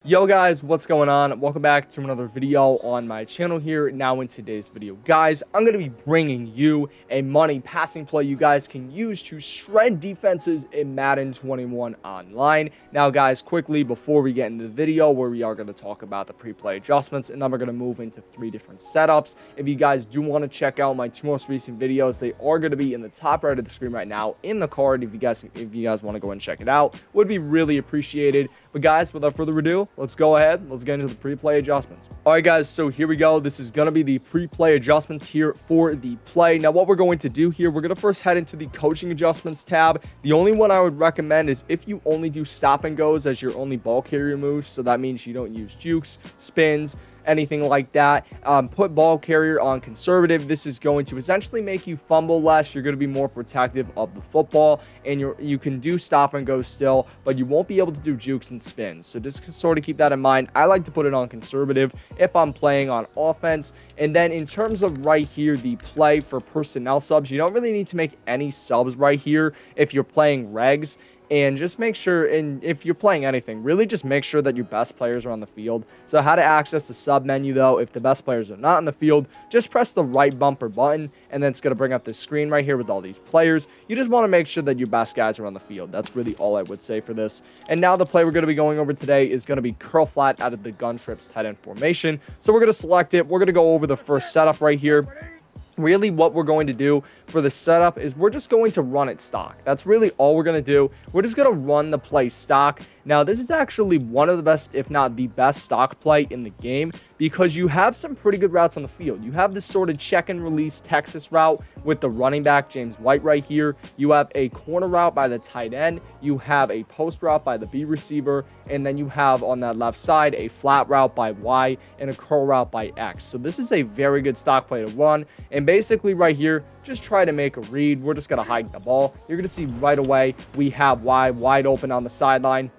Yo guys, what's going on? Welcome back to another video on my channel here. Now in today's video, guys, I'm going to be bringing you a money passing play you guys can use to shred defenses in Madden 21 online. Now guys, quickly before we get into the video where we are going to talk about the pre-play adjustments, and then we're going to move into 3 different setups. If you guys do want to check out my 2 most recent videos, they are going to be in the top right of the screen right now in the card. If you guys want to go and check it out, would be really appreciated. But guys, without further ado, let's go ahead. Let's get into the pre-play adjustments. All right, guys, so here we go. This is going to be the pre-play adjustments here for the play. Now, what we're going to do here, we're going to first head into the coaching adjustments tab. The only one I would recommend is if you only do stop and goes as your only ball carrier move. So that means you don't use jukes, spins, anything like that. Put ball carrier on conservative. This is going to essentially make you fumble less. You're going to be more protective of the football, and you can do stop and go still, but you won't be able to do jukes and spins. So just sort of keep that in mind. I like to put it on conservative if I'm playing on offense. And then in terms of right here, the play for personnel subs, you don't really need to make any subs right here if you're playing regs. And just make sure, and if you're playing anything, really just make sure that your best players are on the field. So how to access the sub menu though, if the best players are not on the field, just press the right bumper button, and then it's going to bring up this screen right here with all these players. You just want to make sure that your best guys are on the field. That's really all I would say for this. And now the play we're going to be going over today is going to be curl flat out of the gun trips tight end formation. So we're going to select it. We're going to go over the first setup right here. Really what we're going to do for the setup is we're just going to run it stock. That's really all we're going to do. We're just going to run the play stock. Now, this is actually one of the best, if not the best stock play in the game, because you have some pretty good routes on the field. You have this sort of check and release Texas route with the running back, James White, right here. You have a corner route by the tight end. You have a post route by the B receiver. And then you have on that left side a flat route by Y and a curl route by X. So this is a very good stock play to run. And basically right here, just try to make a read. We're just going to hike the ball. You're going to see right away we have Y wide open on the sideline.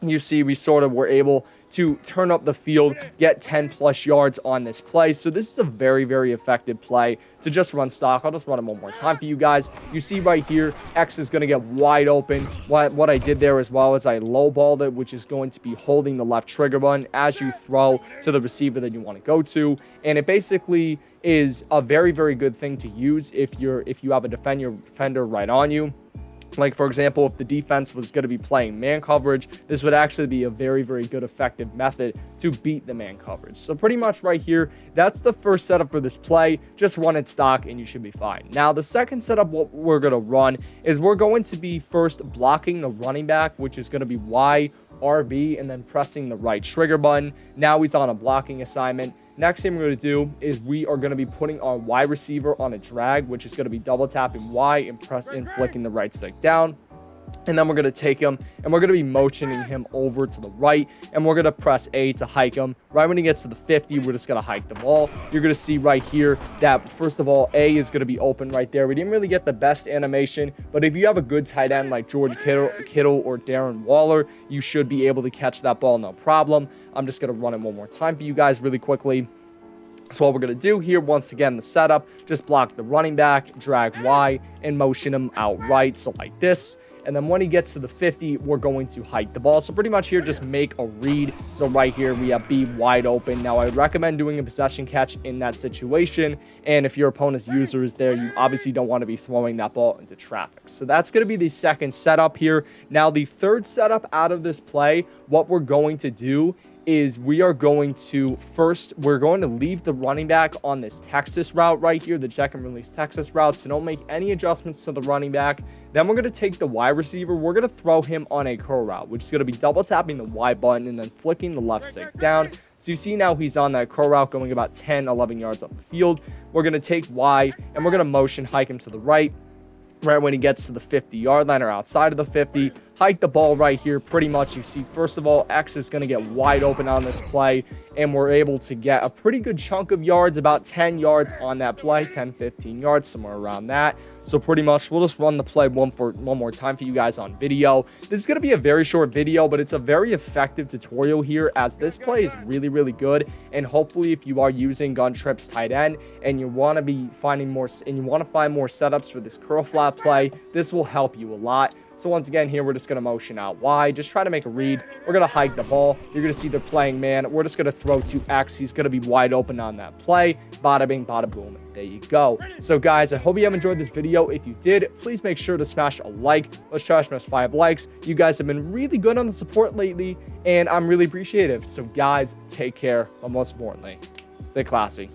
You see we sort of were able to turn up the field, get 10 plus yards on this play. So this is a very, very effective play to just run stock. I'll just run it one more time for you guys. You see right here, X is going to get wide open. What I did there as well is I lowballed it, which is going to be holding the left trigger button as you throw to the receiver that you want to go to. And it basically is a very, very good thing to use if you have a defender right on you. Like, for example, if the defense was going to be playing man coverage, this would actually be a very, very good effective method to beat the man coverage. So pretty much right here, that's the first setup for this play. Just run it stock and you should be fine. Now, the second setup what we're going to run is we're going to be first blocking the running back, which is going to be Y, RB, and then pressing the right trigger button. Now he's on a blocking assignment. Next thing we're going to do is we are going to be putting our Y receiver on a drag, which is going to be double tapping Y and flicking the right stick down. And then we're going to take him and we're going to be motioning him over to the right, and we're going to press A to hike him. Right when he gets to the 50, we're just going to hike the ball. You're going to see right here that, first of all, A is going to be open right there. We didn't really get the best animation, but if you have a good tight end like George Kittle or Darren Waller, you should be able to catch that ball no problem. I'm just going to run it one more time for you guys really quickly. So what we're going to do here, once again, the setup, just block the running back, drag Y, and motion him out right, so like this. And then when he gets to the 50, we're going to hike the ball. So pretty much here, just make a read. So right here, we have B wide open. Now, I would recommend doing a possession catch in that situation. And if your opponent's user is there, you obviously don't want to be throwing that ball into traffic. So that's going to be the second setup here. Now, the third setup out of this play, what we're going to do is we are going to we're going to leave the running back on this Texas route right here, the check and release Texas route, so don't make any adjustments to the running back. Then we're going to take the Y receiver, we're going to throw him on a curl route, which is going to be double tapping the Y button and then flicking the left stick down. So you see now he's on that curl route going about 10-11 yards up the field. We're going to take Y and we're going to motion hike him to the right when he gets to the 50-yard line or outside of the 50. Hike the ball right here. Pretty much you see, first of all, X is going to get wide open on this play, and we're able to get a pretty good chunk of yards, about 10 yards on that play, 10-15 yards, somewhere around that. So pretty much we'll just run the play one more time for you guys on video. This is going to be a very short video, but it's a very effective tutorial here, as this play is really, really good. And hopefully if you are using gun trips tight end and you want to be finding more, and you want to find more setups for this curl flat play, this will help you a lot. So once again, here we're just going to motion out wide, just try to make a read. We're going to hike the ball. You're going to see they're playing man. We're just going to throw to X. He's going to be wide open on that play. Bada bing, bada boom. There you go. So guys, I hope you have enjoyed this video. If you did, please make sure to smash a like. Let's try to smash 5 likes. You guys have been really good on the support lately, and I'm really appreciative. So guys, take care, but most importantly, stay classy.